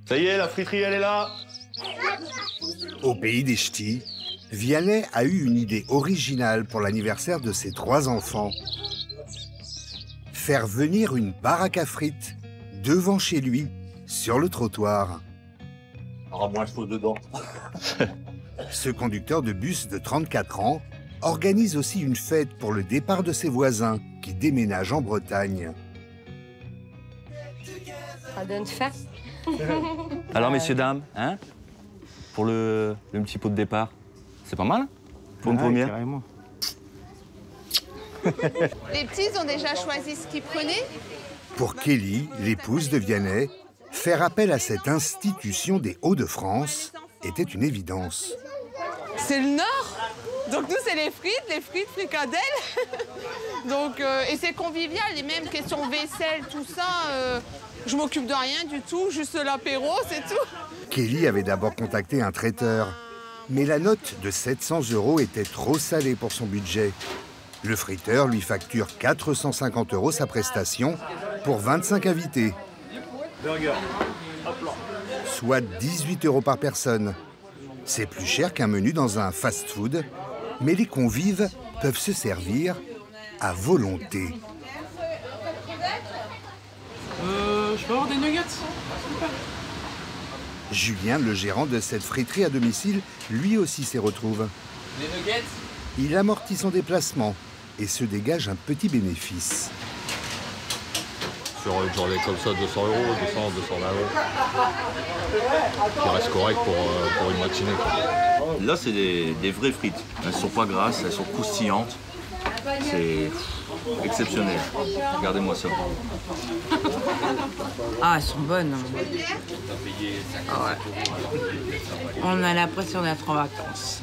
Ça y est, la friterie, elle est là. Au pays des ch'tis, Vianney a eu une idée originale pour l'anniversaire de ses 3 enfants. Faire venir une baraque à frites devant chez lui, sur le trottoir. Ah, moi, je faut dedans. Ce conducteur de bus de 34 ans organise aussi une fête pour le départ de ses voisins qui déménagent en Bretagne. Ça donne faim. Alors, messieurs, dames, hein, pour le petit pot de départ, c'est pas mal pour une première. Carrément. Les petits ont déjà choisi ce qu'ils prenaient. Pour Kelly, l'épouse de Vianney, faire appel à cette institution des Hauts-de-France était une évidence. C'est le Nord. Donc nous, c'est les frites fricadelles. Donc, et c'est convivial, les mêmes questions vaisselle, tout ça. Je m'occupe de rien du tout, juste l'apéro, c'est tout. Kelly avait d'abord contacté un traiteur, mais la note de 700 € était trop salée pour son budget. Le friteur lui facture 450 € sa prestation pour 25 invités. Burger. Soit 18 € par personne. C'est plus cher qu'un menu dans un fast-food, mais les convives peuvent se servir à volonté. Je peux avoir des nuggets? Julien, le gérant de cette friterie à domicile, lui aussi s'y retrouve. Des nuggets? Il amortit son déplacement et se dégage un petit bénéfice. Sur une journée comme ça, 200 €, 220 €. Qui reste correct pour une matinée. Là, c'est des vraies frites. Elles sont pas grasses, elles sont croustillantes. C'est exceptionnel. Regardez-moi ça. Ah, elles sont bonnes. Ah ouais. On a l'impression d'être en vacances.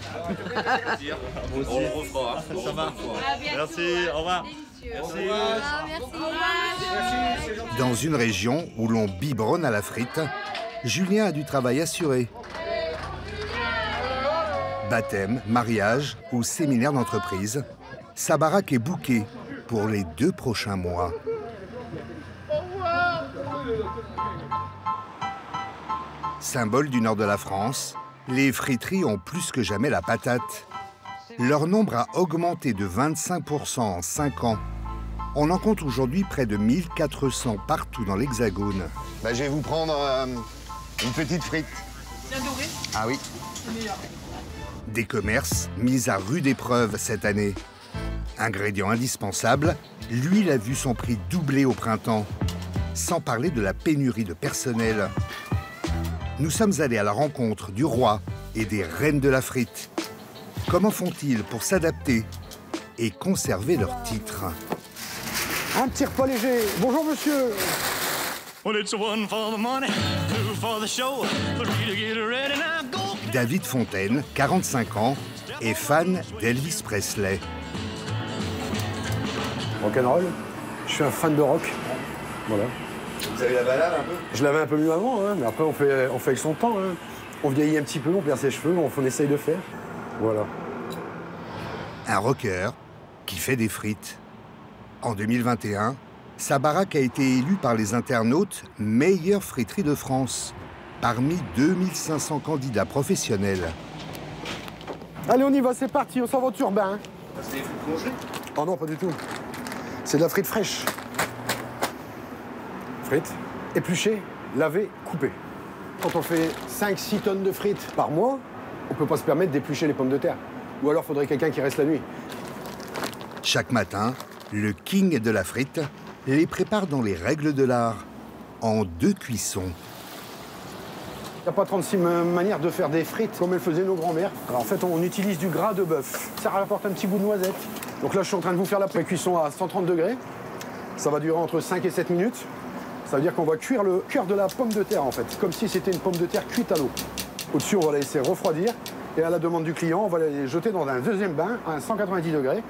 On le refera, ça va. Merci, au revoir. Merci. Dans une région où l'on biberonne à la frite, Julien a du travail assuré. Baptême, mariage ou séminaire d'entreprise, sa baraque est bookée pour les 2 prochains mois. Symbole du nord de la France, les friteries ont plus que jamais la patate. Leur nombre a augmenté de 25% en 5 ans. On en compte aujourd'hui près de 1400 partout dans l'Hexagone. Je vais vous prendre une petite frite. Ah oui. Des commerces mis à rude épreuve cette année. Ingrédient indispensable, l'huile a vu son prix doubler au printemps. Sans parler de la pénurie de personnel. Nous sommes allés à la rencontre du roi et des reines de la frite. Comment font-ils pour s'adapter et conserver leur titre? Un petit repas léger. Bonjour, monsieur. David Fontaine, 45 ans, est fan d'Elvis Presley. Rock'n'roll. Je suis un fan de rock. Voilà. Vous avez la balade un peu? Je l'avais un peu mieux avant, hein, mais après on fait avec son temps. Hein. On vieillit un petit peu, on perd ses cheveux, on essaye de faire. Voilà. Un rocker qui fait des frites. En 2021, sa baraque a été élue par les internautes meilleure friterie de France, parmi 2500 candidats professionnels. Allez, on y va, c'est parti, on s'en va au turbin. C'est des frites congelées? Oh non, pas du tout. C'est de la frite fraîche. Frites, épluchées, lavées, coupées. Quand on fait 5-6 tonnes de frites par mois, on ne peut pas se permettre d'éplucher les pommes de terre. Ou alors, il faudrait quelqu'un qui reste la nuit. Chaque matin, le king de la frite les prépare dans les règles de l'art, en 2 cuissons. Il n'y a pas 36 manières de faire des frites comme elles faisaient nos grands-mères. Alors en fait, on utilise du gras de bœuf. Ça rapporte un petit goût de noisette. Donc là, je suis en train de vous faire la pré-cuisson à 130 degrés. Ça va durer entre 5 et 7 minutes. Ça veut dire qu'on va cuire le cœur de la pomme de terre, en fait, comme si c'était une pomme de terre cuite à l'eau. Au-dessus, on va la laisser refroidir. Et à la demande du client, on va la jeter dans un deuxième bain à 190 degrés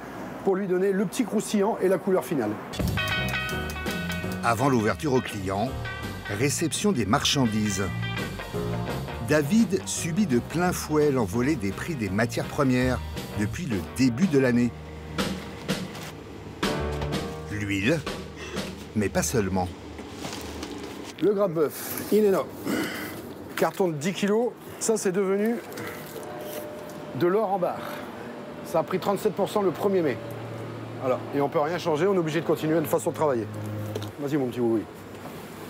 pour lui donner le petit croustillant et la couleur finale. Avant l'ouverture aux clients, réception des marchandises. David subit de plein fouet l'envolée des prix des matières premières depuis le début de l'année. L'huile, mais pas seulement. Le gras de bœuf, in and out. Carton de 10 kilos, ça c'est devenu de l'or en barre. Ça a pris 37% le 1er mai. Voilà. Et on peut rien changer, on est obligé de continuer de façon de travailler. Vas-y mon petit oui.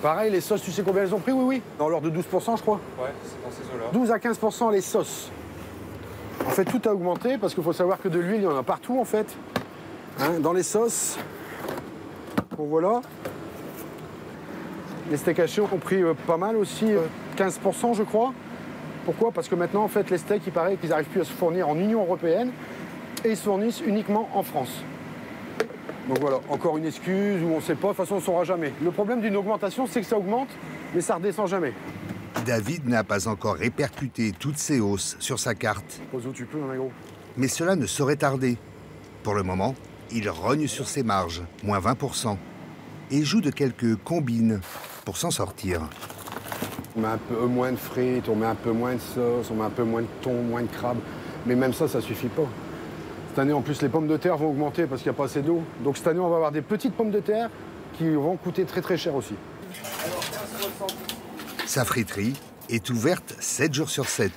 Pareil, les sauces, tu sais combien elles ont pris, oui? Dans l'ordre de 12%, je crois. Ouais, c'est dans ces eaux-là. 12 à 15% les sauces. En fait, tout a augmenté parce qu'il faut savoir que de l'huile, il y en a partout, en fait. Hein, dans les sauces, bon voilà. Les steaks hachés ont pris pas mal aussi, 15%, je crois. Pourquoi? Parce que maintenant, en fait, les steaks, il paraît qu'ils n'arrivent plus à se fournir en Union européenne et ils se fournissent uniquement en France. Donc voilà, encore une excuse où on ne sait pas, de toute façon on ne saura jamais. Le problème d'une augmentation, c'est que ça augmente, mais ça ne redescend jamais. David n'a pas encore répercuté toutes ces hausses sur sa carte. Pose où tu peux, hein, gros. Mais cela ne saurait tarder. Pour le moment, il rogne sur ses marges, moins 20%, et joue de quelques combines pour s'en sortir. On met un peu moins de frites, on met un peu moins de sauce, on met un peu moins de thon, moins de crabe. Mais même ça, ça ne suffit pas. Cette année, en plus, les pommes de terre vont augmenter parce qu'il n'y a pas assez d'eau. Donc cette année, on va avoir des petites pommes de terre qui vont coûter très très cher aussi. Sa friterie est ouverte 7 jours sur 7.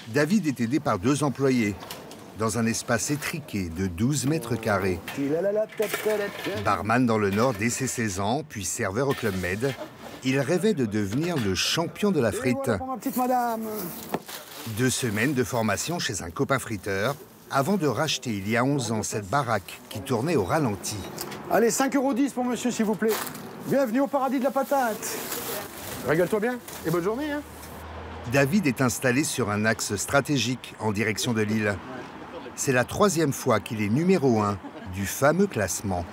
David est aidé par 2 employés dans un espace étriqué de 12 mètres carrés. Barman dans le Nord dès ses 16 ans, puis serveur au Club Med, il rêvait de devenir le champion de la frite. Voilà pour ma petite madame. 2 semaines de formation chez un copain friteur avant de racheter il y a 11 ans cette baraque qui tournait au ralenti. Allez, 5,10 € pour monsieur, s'il vous plaît. Bienvenue au paradis de la patate. Régale-toi bien et bonne journée. Hein. David est installé sur un axe stratégique en direction de Lille. C'est la 3e fois qu'il est numéro 1 du fameux classement.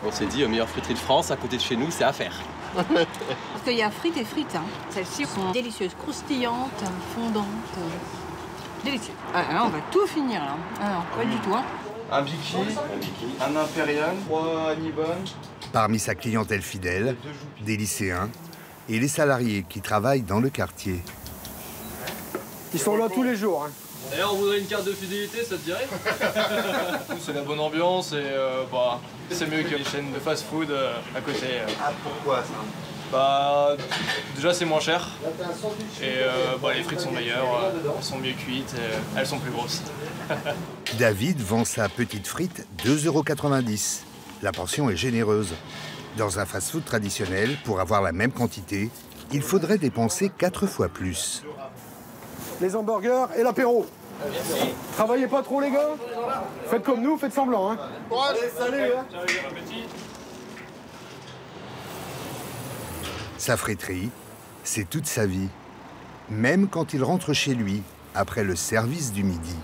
On s'est dit, meilleure friterie de France, à côté de chez nous, c'est à faire. Parce qu'il y a frites et frites. Hein. Celles-ci sont délicieuses, croustillantes, fondantes. Délicieuses. Ah, on va tout finir là. Ah, non, pas du tout. Hein. Un Biki, un Imperial, 3 Hannibal. Parmi sa clientèle fidèle, des lycéens et les salariés qui travaillent dans le quartier. Ils sont là tous les jours. Hein. D'ailleurs, on voudrait une carte de fidélité, ça te dirait? C'est la bonne ambiance et c'est mieux que les chaînes de fast-food à côté. Ah, pourquoi ça? Bah, déjà c'est moins cher et les frites sont meilleures, elles sont mieux cuites, et elles sont plus grosses. David vend sa petite frite 2,90 €. La portion est généreuse. Dans un fast-food traditionnel, pour avoir la même quantité, il faudrait dépenser 4 fois plus. Les hamburgers et l'apéro. Travaillez pas trop les gars. Faites comme nous, faites semblant. Hein. Allez, salut hein. Sa friterie, c'est toute sa vie. Même quand il rentre chez lui, après le service du midi.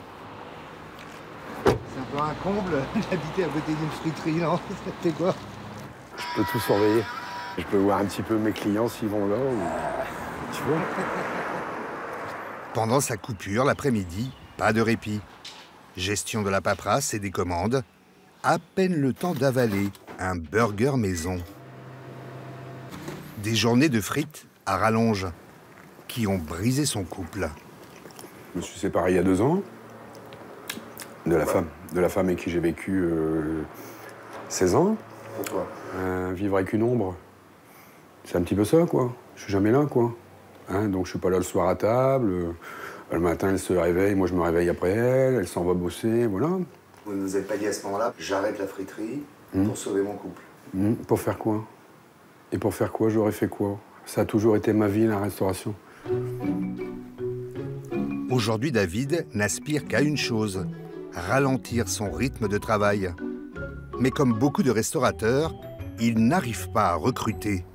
C'est un peu un comble d'habiter à côté d'une friterie, non? Ça fait quoi? Je peux tout surveiller. Je peux voir un petit peu mes clients s'ils vont là ou... Tu vois? Pendant sa coupure, l'après-midi, pas de répit. Gestion de la paperasse et des commandes. À peine le temps d'avaler un burger maison. Des journées de frites à rallonge qui ont brisé son couple. Je me suis séparé il y a 2 ans de la femme avec qui j'ai vécu 16 ans. Pourquoi? Vivre avec une ombre, c'est un petit peu ça, quoi. Je suis jamais là, quoi. Hein, donc je suis pas là le soir à table. Le matin, elle se réveille, moi je me réveille après elle, elle s'en va bosser, voilà. Vous ne vous êtes pas dit à ce moment-là, j'arrête la friterie pour sauver mon couple? Pour faire quoi? Et pour faire quoi? J'aurais fait quoi? Ça a toujours été ma vie, la restauration. Aujourd'hui, David n'aspire qu'à une chose, ralentir son rythme de travail. Mais comme beaucoup de restaurateurs, il n'arrive pas à recruter.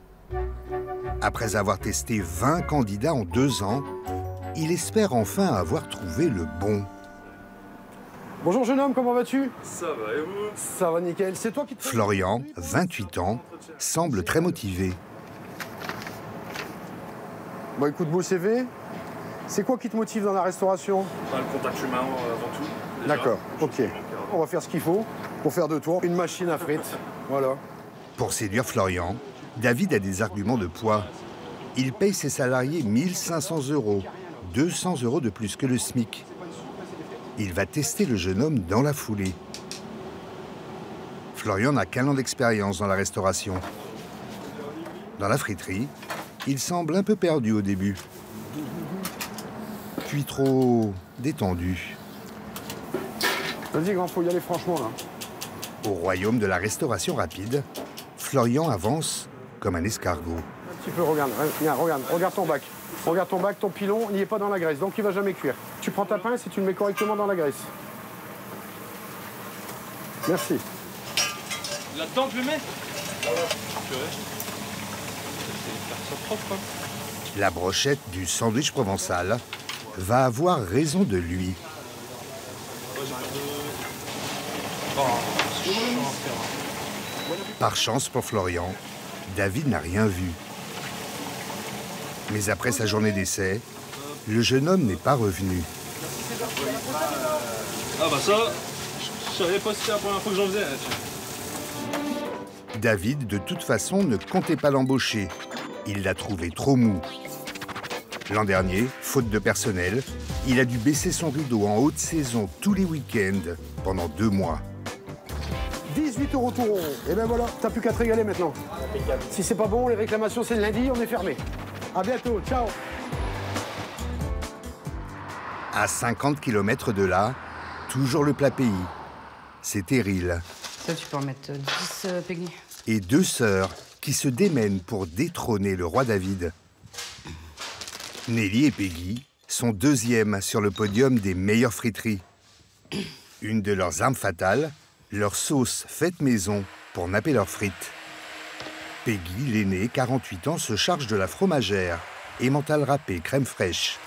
Après avoir testé 20 candidats en 2 ans, il espère enfin avoir trouvé le bon. Bonjour jeune homme, comment vas-tu? Ça va et vous? Ça va nickel, c'est toi qui te... Florian, 28 ans, semble très motivé. Bon écoute, beau CV. C'est quoi qui te motive dans la restauration? Le contact humain avant tout. D'accord, ok. On va faire ce qu'il faut pour faire de toi une machine à frites. Voilà. Pour séduire Florian, David a des arguments de poids. Il paye ses salariés 1 500 €, 200 € de plus que le SMIC. Il va tester le jeune homme dans la foulée. Florian n'a qu'1 an d'expérience dans la restauration. Dans la friterie, il semble un peu perdu au début, puis trop détendu. Vas-y, grand, faut y aller franchement, là. Au royaume de la restauration rapide, Florian avance comme un escargot. Un petit peu, regarde, regarde ton bac. Regarde ton bac, ton pilon, il n'y est pas dans la graisse, donc il va jamais cuire. Tu prends ta pince et tu le mets correctement dans la graisse. Merci. Là-dedans, je le mets. Propre. La brochette du sandwich provençal va avoir raison de lui. Par chance pour Florian, David n'a rien vu. Mais après sa journée d'essai, le jeune homme n'est pas revenu. Ah bah ça, je savais pas si c'était la première fois que j'en faisais. David, de toute façon, ne comptait pas l'embaucher. Il l'a trouvé trop mou. L'an dernier, faute de personnel, il a dû baisser son rideau en haute saison tous les week-ends pendant 2 mois. 18 € tout rond. Et ben voilà, t'as plus qu'à te régaler maintenant. Si c'est pas bon, les réclamations c'est le lundi, on est fermé. À bientôt, ciao. À 50 km de là, toujours le plat pays. C'est terrible. Ça, tu peux en mettre 10, Peggy. Et 2 sœurs qui se démènent pour détrôner le roi David. Nelly et Peggy sont 2e sur le podium des meilleures friteries. Une de leurs armes fatales, leur sauce faite maison pour napper leurs frites. Peggy, l'aînée, 48 ans, se charge de la fromagère, emmental râpé, crème fraîche.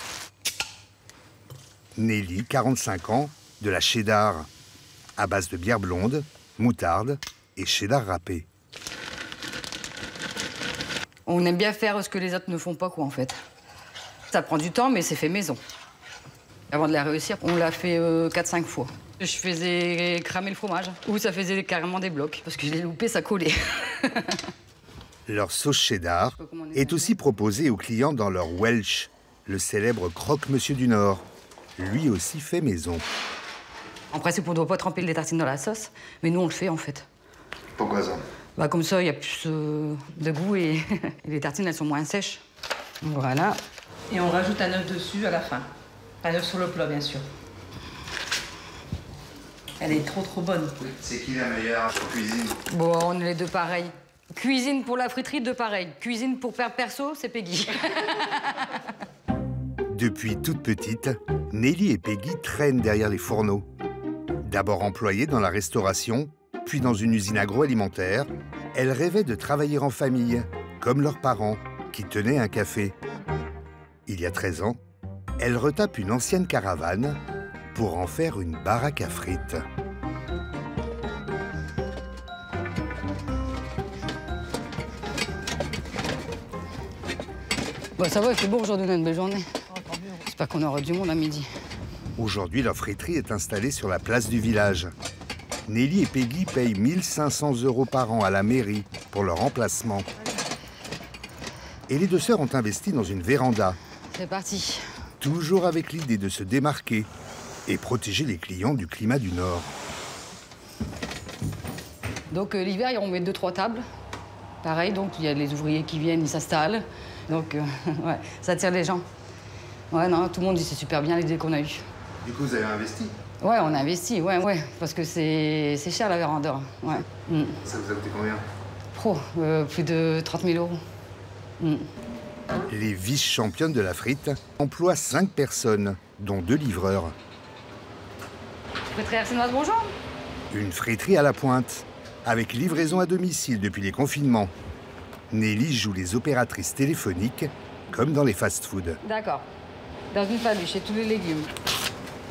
Nelly, 45 ans, de la cheddar, à base de bière blonde, moutarde et cheddar râpé. On aime bien faire ce que les autres ne font pas, quoi, en fait. Ça prend du temps, mais c'est fait maison. Avant de la réussir, on l'a fait 4-5 fois. Je faisais cramer le fromage, ou ça faisait carrément des blocs, parce que je l'ai loupé, ça collait. Leur sauce cheddar est aussi proposée aux clients dans leur Welsh, le célèbre croque-monsieur du Nord, lui aussi fait maison. En principe, on ne doit pas tremper les tartines dans la sauce, mais nous, on le fait, en fait. Pourquoi ça? Bah, comme ça, il y a plus de goût et les tartines, elles sont moins sèches. Voilà. Et on rajoute un œuf dessus à la fin. Un œuf sur le plat, bien sûr. Elle est trop bonne. C'est qui la meilleure en cuisine? Bon, on est les deux pareils. Cuisine pour la friterie, deux pareils. Cuisine pour faire perso, c'est Peggy. Depuis toute petite, Nelly et Peggy traînent derrière les fourneaux. D'abord employées dans la restauration, puis dans une usine agroalimentaire, elles rêvaient de travailler en famille, comme leurs parents, qui tenaient un café. Il y a 13 ans, elles retapent une ancienne caravane pour en faire une baraque à frites. Bon, ça va, il fait beau aujourd'hui, on a une belle journée. J'espère qu'on aura du monde à midi. Aujourd'hui, leur friterie est installée sur la place du village. Nelly et Peggy payent 1 500 € par an à la mairie pour leur emplacement. Et les deux sœurs ont investi dans une véranda. C'est parti. Toujours avec l'idée de se démarquer et protéger les clients du climat du Nord. Donc l'hiver, on met 2-3 tables. Pareil, donc il y a les ouvriers qui viennent, ils s'installent. Donc ouais, ça attire les gens. Ouais, non, tout le monde dit c'est super bien l'idée qu'on a eue. Du coup, vous avez investi? Ouais, on a investi, ouais, parce que c'est cher la véranda. Ouais. Mm. Ça vous a coûté combien? Plus de 30 000 €. Mm. Les vice-championnes de la frite emploient 5 personnes, dont 2 livreurs. Friterie Arsenoise, bonjour. Une friterie à la pointe, avec livraison à domicile depuis les confinements. Nelly joue les opératrices téléphoniques, comme dans les fast-foods. D'accord. Dans une faluche, et tous les légumes.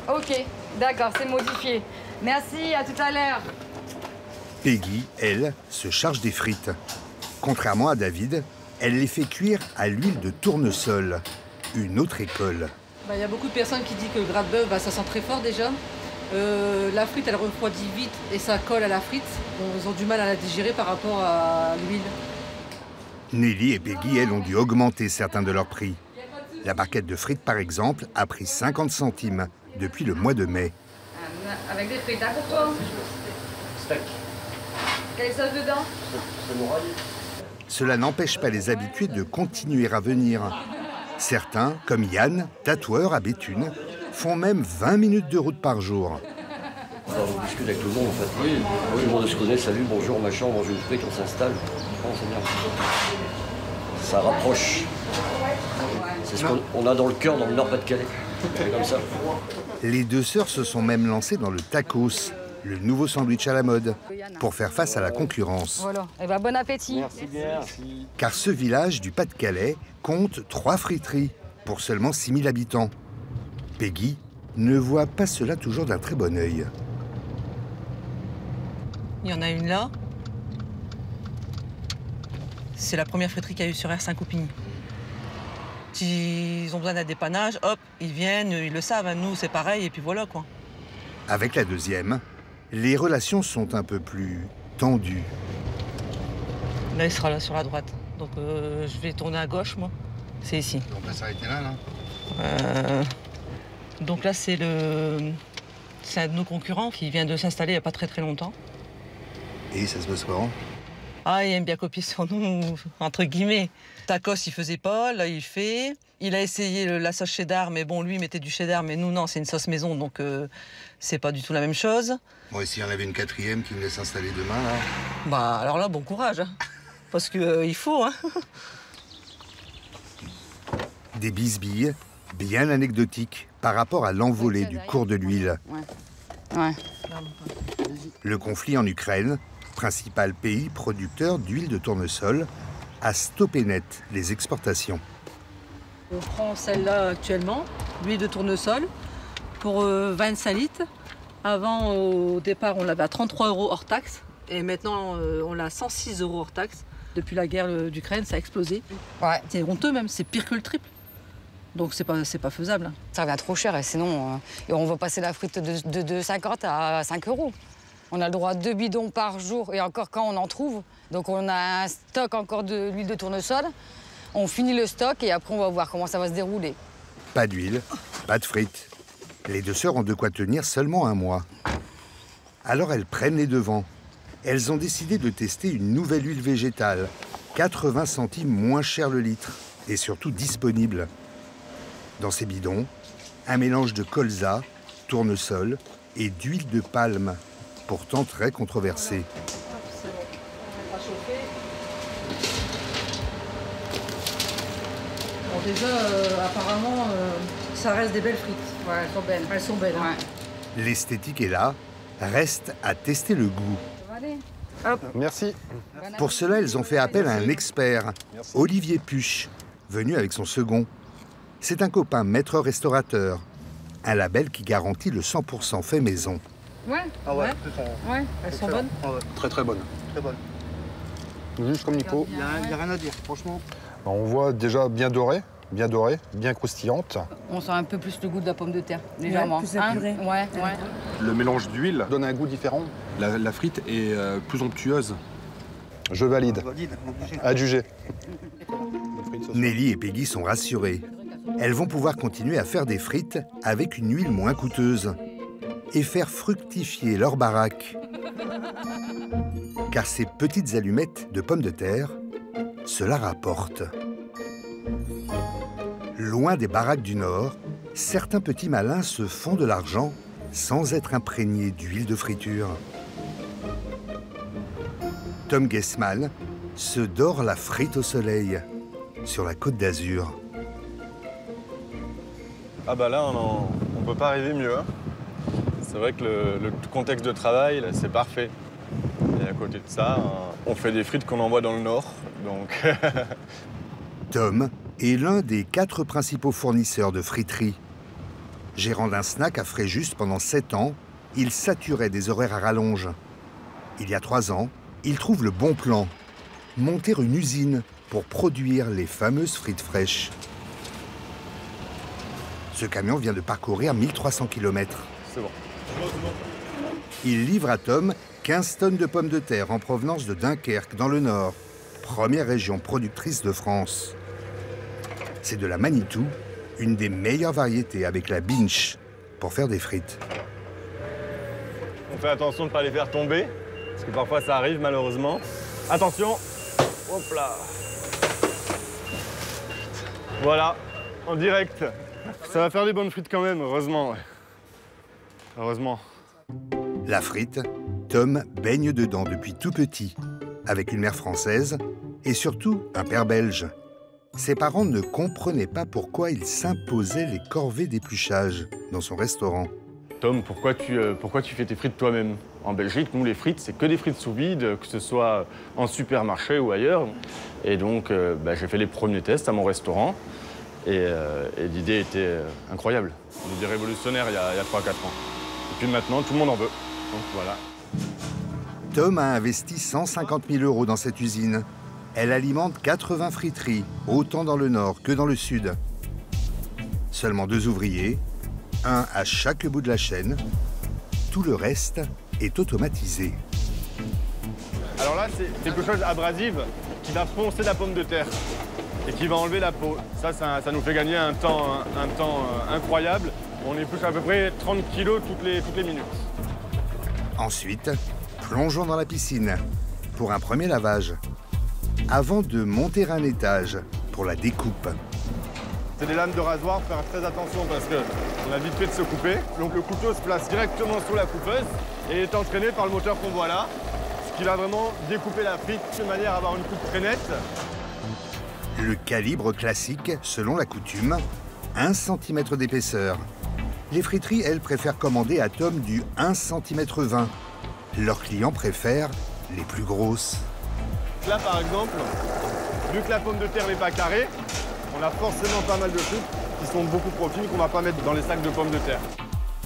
Ok, d'accord, c'est modifié. Merci, à tout à l'heure. Peggy, elle, se charge des frites. Contrairement à David, elle les fait cuire à l'huile de tournesol, une autre école. Il y a beaucoup de personnes qui disent que le gras de bœuf, ça sent très fort déjà. La frite, elle refroidit vite et ça colle à la frite. Ils ont du mal à la digérer par rapport à l'huile. Nelly et Peggy, elles, ont dû augmenter certains de leurs prix. La barquette de frites, par exemple, a pris 50 centimes depuis le mois de mai. Avec des frites, d'accord? Steak. Quelle sauce dedans? C'est moral. cela n'empêche pas les habitués de continuer à venir. Certains, comme Yann, tatoueur à Béthune, font même 20 minutes de route par jour. On discute avec tout le monde en fait. Oui, tout le monde se connaît, salut, bonjour, machin, on mange une frite, on s'installe. Oh, c'est bien. Ça rapproche. C'est ce qu'on a dans le cœur, dans le Nord-Pas-de-Calais. C'est comme ça. Les deux sœurs se sont même lancées dans le tacos, le nouveau sandwich à la mode, pour faire face à la concurrence. Voilà, et ben bon appétit. Merci bien. Merci. Car ce village du Pas-de-Calais compte 3 friteries pour seulement 6000 habitants. Peggy ne voit pas cela toujours d'un très bon œil. Il y en a une là. C'est la première friterie qu'il y a eu sur R5-Oupigny. S'ils ont besoin d'un dépannage, hop, ils viennent, ils le savent. Nous, c'est pareil, et puis voilà, quoi. Avec la deuxième, les relations sont un peu plus tendues. Là, il sera là sur la droite. Donc, je vais tourner à gauche, moi. C'est ici. On peut s'arrêter là, Donc là, c'est un de nos concurrents qui vient de s'installer il n'y a pas très longtemps. Et ça se passe comment? Ah, il aime bien copier sur nous, entre guillemets. Tacos, il faisait pas, là, il fait. Il a essayé la sauce cheddar, mais bon, lui, il mettait du cheddar, mais nous, non, c'est une sauce maison, donc c'est pas du tout la même chose. Bon, et s'il y en avait une quatrième qui me laisse installer demain, là? Bah, alors là, bon courage, hein. Parce que il faut, hein. Des bisbilles bien anecdotiques par rapport à l'envolée du cours de l'huile. Ouais. Le conflit en Ukraine, principal pays producteur d'huile de tournesol, a stoppé net les exportations. On prend celle-là actuellement, l'huile de tournesol, pour 25 litres. Avant, au départ, on l'avait à 33 € hors taxe. Et maintenant, on l'a à 106 € hors taxe. Depuis la guerre d'Ukraine, ça a explosé. Ouais. C'est honteux même, c'est pire que le triple. Donc c'est pas faisable. Ça revient trop cher et sinon, on va passer la frite de 50 à 5 €. On a le droit à 2 bidons par jour et encore quand on en trouve. Donc on a un stock encore de l'huile de tournesol. On finit le stock et après on va voir comment ça va se dérouler. Pas d'huile, pas de frites. Les deux sœurs ont de quoi tenir seulement un mois. Alors elles prennent les devants. Elles ont décidé de tester une nouvelle huile végétale, 80 centimes moins cher le litre et surtout disponible. Dans ces bidons, un mélange de colza, tournesol et d'huile de palme, pourtant très controversée. Bon, déjà, apparemment, ça reste des belles frites. Ouais, elles sont belles. Elles sont belles. Hein. Ouais. L'esthétique est là, reste à tester le goût. Allez. Hop. Merci. Pour cela, elles ont fait appel à un expert, Olivier Puche, venu avec son second. C'est un copain maître restaurateur, un label qui garantit le 100% fait maison. Ouais. Ah ouais, ouais. Elles sont bonnes. Très très bonnes. Très bonne. Juste comme Nico. Il n'y a rien à dire, franchement. On voit déjà bien doré, bien croustillante. On sent un peu plus le goût de la pomme de terre, légèrement. plus épuré. Ouais. Le mélange d'huile Donne un goût différent. La frite est plus onctueuse. Je valide. Adjugé. Nelly et Peggy sont rassurées. Elles vont pouvoir continuer à faire des frites avec une huile moins coûteuse et faire fructifier leur baraque. Car ces petites allumettes de pommes de terre, cela rapporte. Loin des baraques du Nord, certains petits malins se font de l'argent sans être imprégnés d'huile de friture. Tom Gessman se dore la frite au soleil sur la Côte d'Azur. Ah bah là, on peut pas rêver mieux. Hein. C'est vrai que le contexte de travail, c'est parfait. Et à côté de ça, on fait des frites qu'on envoie dans le Nord. Donc Tom est l'un des 4 principaux fournisseurs de friteries. Gérant d'un snack à Fréjus pendant 7 ans, il saturait des horaires à rallonge. Il y a 3 ans, il trouve le bon plan, monter une usine pour produire les fameuses frites fraîches. Ce camion vient de parcourir 1300 km. C'est bon. Il livre à Tom 15 tonnes de pommes de terre en provenance de Dunkerque, dans le Nord, première région productrice de France. C'est de la Manitou, une des meilleures variétés avec la binche, pour faire des frites. On fait attention de ne pas les faire tomber, parce que parfois ça arrive malheureusement. Attention, Hop là. Voilà, en direct. Ça va faire des bonnes frites quand même, heureusement. Ouais. Heureusement. La frite, Tom baigne dedans depuis tout petit, avec une mère française et surtout un père belge. Ses parents ne comprenaient pas pourquoi il s'imposait les corvées d'épluchage dans son restaurant. Tom, pourquoi tu fais tes frites toi-même? En Belgique, nous, les frites, c'est que des frites sous vide, que ce soit en supermarché ou ailleurs. Et donc, j'ai fait les premiers tests à mon restaurant. Et l'idée était incroyable. Une idée révolutionnaire il y a 3-4 ans. Et puis maintenant, tout le monde en veut. Donc voilà. Tom a investi 150 000 € dans cette usine. Elle alimente 80 friteries, autant dans le nord que dans le sud. Seulement 2 ouvriers, un à chaque bout de la chaîne. Tout le reste est automatisé. Alors là, c'est quelque chose d'abrasif qui va poncer la pomme de terre et qui va enlever la peau. Ça nous fait gagner un temps incroyable. On épluche à peu près 30 kilos toutes les minutes. Ensuite, plongeons dans la piscine pour un premier lavage, avant de monter un étage pour la découpe. C'est des lames de rasoir, faire très attention parce qu'on a vite fait de se couper. Donc le couteau se place directement sous la coupeuse et est entraîné par le moteur qu'on voit là, ce qui va vraiment découper la frite de manière à avoir une coupe très nette. Le calibre classique, selon la coutume, 1 cm d'épaisseur. Les friteries, elles, préfèrent commander à Tom du 1 cm 20. Leurs clients préfèrent les plus grosses. Là, par exemple, vu que la pomme de terre n'est pas carrée, on a forcément pas mal de frites qui sont beaucoup trop fines qu'on ne va pas mettre dans les sacs de pommes de terre.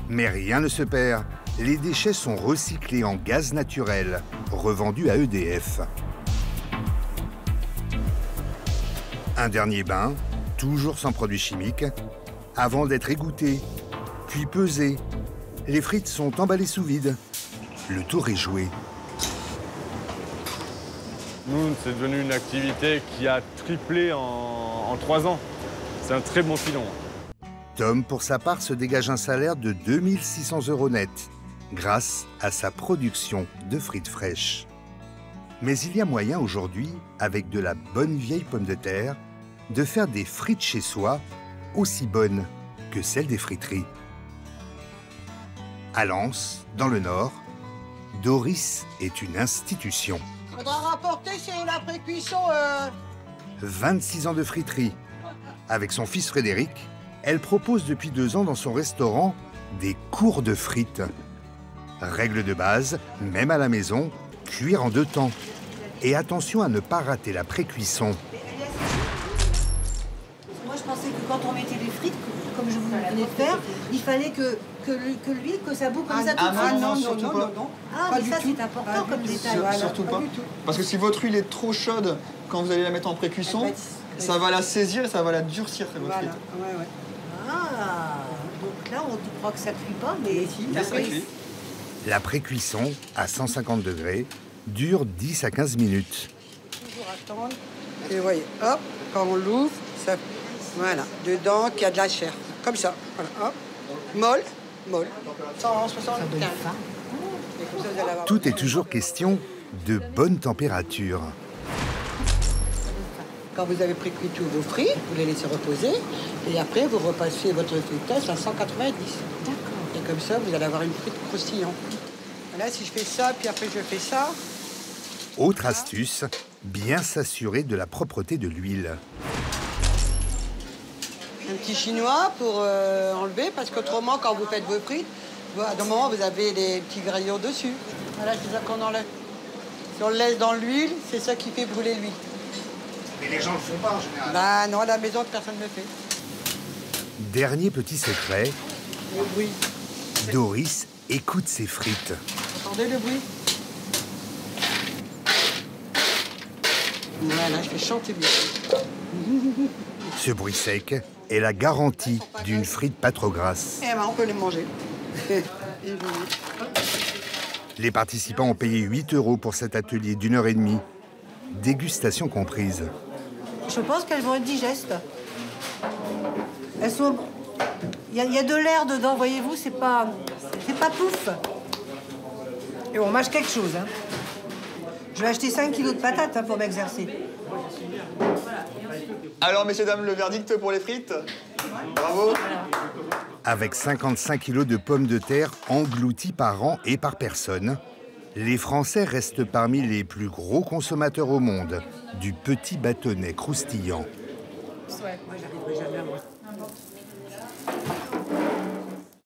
Mais rien ne se perd. Les déchets sont recyclés en gaz naturel, revendus à EDF. Un dernier bain, toujours sans produits chimiques, avant d'être égoutté, puis pesé. Les frites sont emballées sous vide. Le tour est joué. Nous, c'est devenu une activité qui a triplé en 3 ans. C'est un très bon filon. Tom, pour sa part, se dégage un salaire de 2 600 € net, grâce à sa production de frites fraîches. Mais il y a moyen aujourd'hui, avec de la bonne vieille pomme de terre, de faire des frites chez soi aussi bonnes que celles des friteries. À Lens, dans le Nord, Doris est une institution. Faudra rapporter sur la pré-cuisson. 26 ans de friterie. Avec son fils Frédéric, elle propose depuis 2 ans dans son restaurant des cours de frites. Règle de base, même à la maison, cuire en 2 temps. Et attention à ne pas rater la pré-cuisson. Moi, je pensais que quand on mettait les frites, comme je vous venais de faire, il fallait que l'huile, que ça boue comme ça tout de suite. Non, surtout pas. Ah, mais ça, c'est important comme détail. Surtout pas. Parce que si votre huile est trop chaude quand vous allez la mettre en pré-cuisson, ça va la saisir et ça va la durcir, votre frite. Ouais. Ah, donc là, on croit que ça cuit pas, mais si, ça cuit. La pré-cuisson, à 150 degrés, dure 10 à 15 minutes. Toujours attendre. Et vous voyez, hop, quand on l'ouvre, ça... Voilà, dedans, qu'il y a de la chair. Comme ça, voilà, hop. Molle. 175. Tout est toujours question de bonne température. Quand vous avez précuit tous vos frites, vous les laissez reposer. Et après, vous repassez votre fritage à 190. D'accord. Et comme ça, vous allez avoir une frite croustillante. Là, si je fais ça, puis après je fais ça. Autre astuce, bien s'assurer de la propreté de l'huile. Un petit chinois pour enlever, parce qu'autrement, quand vous faites vos frites, à un moment, vous avez des petits graillons dessus. Voilà, c'est ça qu'on enlève. Si on le laisse dans l'huile, c'est ça qui fait brûler l'huile. Mais les gens le font pas en général. Bah non, à la maison, personne ne le fait. Dernier petit secret, Le bruit. Doris écoute ses frites. Vous entendez le bruit? Voilà, je fais chanter bien. Ce bruit sec est la garantie d'une frite pas trop grasse. Eh ben, on peut les manger. Les participants ont payé 8 € pour cet atelier d'1h30. Dégustation comprise. Je pense qu'elles vont être digestes. Elles sont... Il y a de l'air dedans, voyez-vous, c'est pas pouf. Et on mâche quelque chose. Hein. Je vais acheter 5 kilos de patates pour m'exercer. Alors, messieurs, dames, le verdict pour les frites? Bravo. Avec 55 kilos de pommes de terre engloutis par an et par personne, les Français restent parmi les plus gros consommateurs au monde du petit bâtonnet croustillant. Ouais, moi j'arriverai jamais à moi.